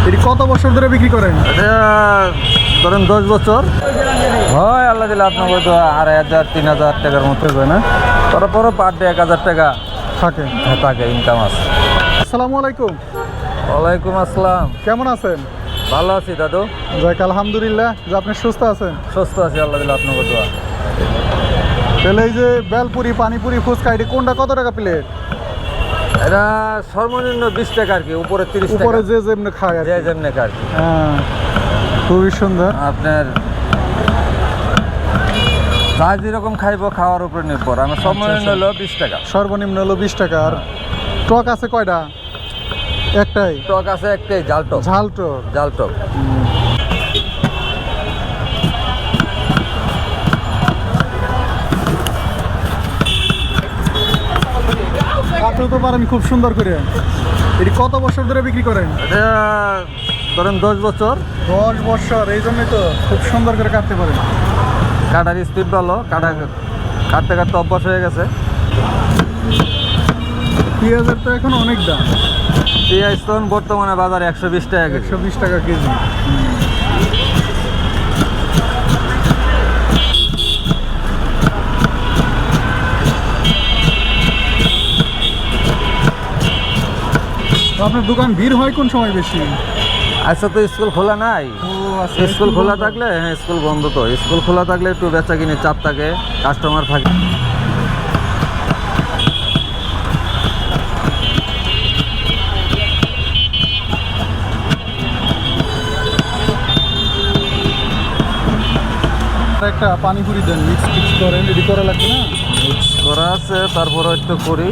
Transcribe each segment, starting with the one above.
এটি কত বছর ধরে বিক্রি করেন? ধরেন 10 বছর হয়। আল্লাহ দিলে আপনার তো 2500-3000 টাকার মতো হয় না, তারপরও পার ডে 1000 টাকা থাকে ইনকাম আছে। আসসালামু আলাইকুম। ওয়ালাইকুম আসসালাম। কেমন আছেন? ভালো আছি দাদু। যাক আলহামদুলিল্লাহ যে আপনি সুস্থ আছেন। সুস্থ আছি আল্লাহ দিলে আপনার দোয়া। তাহলে এই যে বেলপুরি, পানিপুরি, ফুচকা এটি কোনটা কত টাকা প্লেট? এটা সর্বনিম্ন 20 টাকা আর কি, উপরে 30 টাকা, উপরে যে যেমনি খায় আর যে কি। যেমনি খায়। হ্যাঁ, খুবই সুন্দর। আপনার যা যেরকম খাইবো খাওয়ার উপরে নির্ভর। আমার সর্বনিম্ন হলো 20 টাকা। সর্বনিম্ন হলো 20 টাকা। আর টক আছে কয়টা? একটাই টক আছে, একটাই ঝাল টক। ঝাল টক। ঝাল টক। কাটতে তো পারেন খুব সুন্দর করে। এটি কত বছর ধরে বিক্রি করেন? এটা ধরেন 10 বছর। 10 বছর, এই জন্যই তো খুব সুন্দর করে কাটতে পারেন। কাটার স্পিড ভালো, কাটতে কাটতে অভ্যাস হয়ে গেছে। পেঁয়াজের তো এখন অনেক দাম। পেঁয়াজ তো বর্তমানে বাজারে 120 টাকা কেজি। 120 টাকা কেজি। তো আপনার দোকান ভিড় হয় কোন সময় বেশি? আচ্ছা, তো স্কুল খোলা নাই। স্কুল খোলা থাকলে, হ্যাঁ স্কুল বন্ধ তো। স্কুল খোলা থাকলে একটু বেচা কিনে চাপ থাকে, কাস্টমার থাকে। একটা পানিপুরি দেন, মিক্স করেন, রেডি করা লাগবে না? মিক্স করা আছে, তারপরও একটু করি।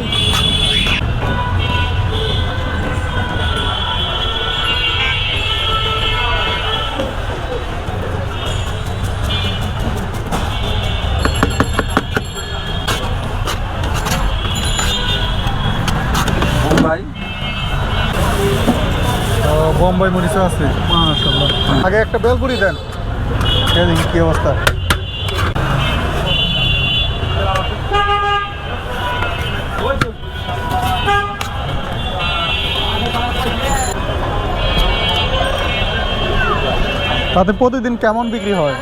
বোম্বাই বোম্বাই মরিচও আছে মাশাআল্লাহ। আগে একটা বেলপুরি দেন, দেখি কি অবস্থা। তাতে প্রতিদিন কেমন বিক্রি হয়?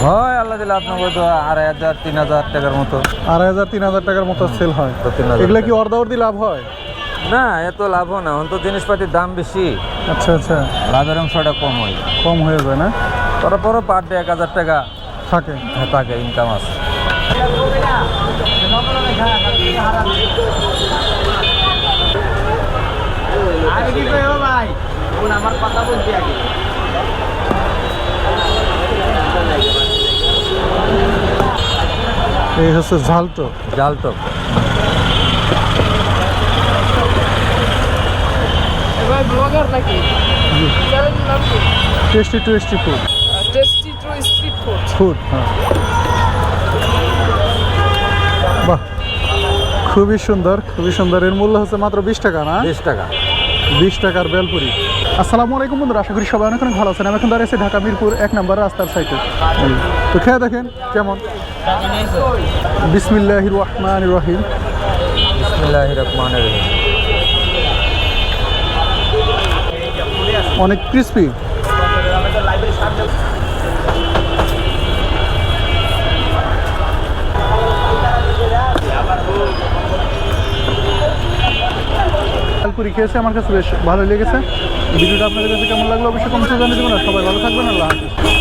হয় আল্লাহ দিলে আপনার তো 2500-3000 টাকার মতো। 2500-3000 টাকার মতো সেল হয়। 3000 এগুলো কি অর্ধি লাভ হয়? না, এত লাভও না। এখন তো জিনিসপাতির দাম বেশি। আচ্ছা আচ্ছা, লাভের অংশটা কম হয়। কম হয়ে যায় না? তারপরও পার ডে 1000 টাকা থাকে ইনকাম আছে। এই হচ্ছে ঝালটো। ঝাল টক। Tasty tasty food. Tasty to street food. Food, হ্যাঁ। বাহ, খুবই সুন্দর, খুবই সুন্দর। এর মূল্য হচ্ছে মাত্র 20 টাকা না? 20 টাকা। 20 টাকার বেলপুরি। আসসালামু আলাইকুম বন্ধুরা, আশা করি সবাই অনেক অনেক ভালো আছেন। আমি এখন দাঁড়িয়েছি ঢাকা মিরপুর 1 নম্বর রাস্তার সাইডে। তো খেয়ে দেখেন কেমন। বিসমিল্লাহির রহমানির রহিম। বিসমিল্লাহির রহমানির রহিম। অনেক ক্রিস্পি। বেলপুরি খেয়েছে, আমার কাছে বেশ ভালো লেগেছে। ভিডিওটা আপনাদের কাছে কেমন লাগলো অবশ্যই কমেন্টে জানিয়ে দেবেন। আর সবাই ভালো থাকবেন। আল্লাহ হাফেজ।